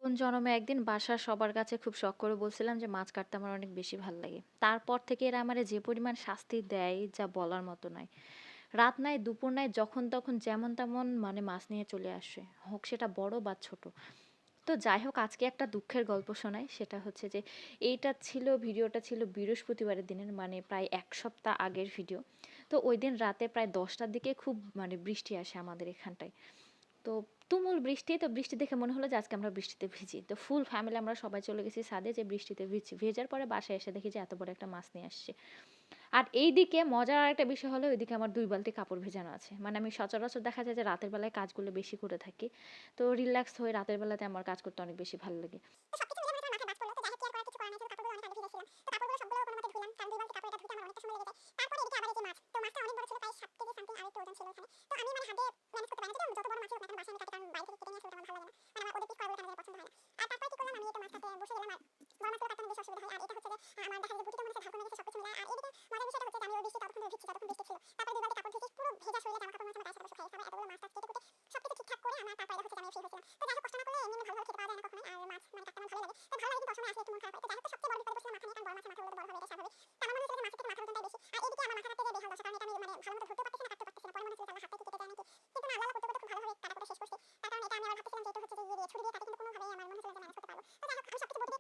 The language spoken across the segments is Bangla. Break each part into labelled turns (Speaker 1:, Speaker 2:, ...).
Speaker 1: কোন জন্মে একদিন বাসার সবার কাছে খুব শখ করে বলছিলাম যে মাছ কাটতে আমার অনেক বেশি ভাল লাগে। তারপর থেকে এরা আমারে যে পরিমাণ শাস্তি দেয় যা বলার মতো নয়। রাত নাই দুপুর নাই যখন তখন যেমন তেমন মানে মাছ নিয়ে চলে আসে, হোক সেটা বড় বা ছোট। তো যাই হোক, আজকে একটা দুঃখের গল্প শোনাই। সেটা হচ্ছে যে ভিডিওটা ছিল বৃহস্পতিবারের দিনের, মানে প্রায় 1 সপ্তাহ আগের ভিডিও। তো ওই দিন রাতে প্রায় 10টার দিকে খুব মানে বৃষ্টি আসে আমাদের এখানটায়। তো তুমুল বৃষ্টি, তো বৃষ্টি দেখে মনে হলো যে আজকে আমরা বৃষ্টিতে ভিজি। তো ফুল ফ্যামিলি আমরা সবাই চলে গেছি ছাদে যে বৃষ্টিতে ভিজছি। ভেজার পরে বাসায় এসে দেখি যে এত বড় একটা মাছ নিয়ে আসছে। আর এইদিকে মজার আরেকটা বিষয় হলো, ওইদিকে আমার 2 বালতি কাপড় ভেজানো আছে। মানে আমি সচরাচর দেখা যায় যে রাতের বেলায় কাজগুলো বেশি করে থাকি। তো রিল্যাক্স হয়ে রাতের বেলাতে আমার কাজ করতে অনেক বেশি ভালো লাগে।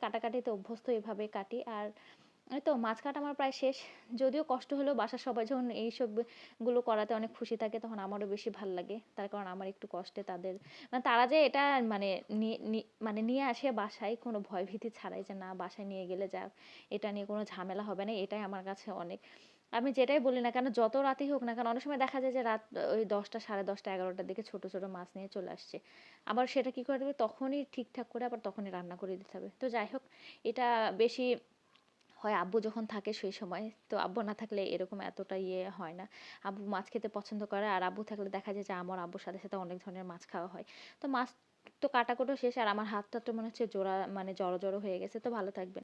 Speaker 1: কাটাকাটিতে অভ্যস্ত, এভাবে কাটি। আর এই তো মাছ কাটা আমার প্রায় শেষ। যদিও কষ্ট হলেও বাসার সবাই যখন এইসব গুলো করাতে অনেক খুশি থাকে, তখন আমারও বেশি ভাল লাগে। তার কারণ আমার একটু কষ্টে তাদের, মানে তারা যে এটা মানে মানে নিয়ে আসে বাসায় কোনো ভয় ভীতি ছাড়াই, যে না বাসায় নিয়ে গেলে যা এটা নিয়ে কোনো ঝামেলা হবে না, এটাই আমার কাছে অনেক। আমি যেটাই বলি না কেন, যত রাতই হোক না কেন, অনেক সময় দেখা যায় যে রাত ওই 10টা, 10:30, 11টার দিকে ছোট ছোট মাছ নিয়ে চলে আসছে। আবার সেটা কি করে দেবে, তখনই ঠিকঠাক করে আবার তখনই রান্না করে দিতে হবে। তো যাই হোক, এটা বেশি হয় আব্বু যখন থাকে সেই সময়। তো আব্বু না থাকলে এরকম এতটা ইয়ে হয় না। আব্বু মাছ খেতে পছন্দ করে, আর আব্বু থাকলে দেখা যায় যে আমার আব্বুর সাথে সাথে অনেক ধরনের মাছ খাওয়া হয়। তো মাছ তো কাটাকুটো শেষ, আর আমার হাতটা তো মনে হচ্ছে জোড়া মানে জড়ো জড়ো হয়ে গেছে। তো ভালো থাকবেন।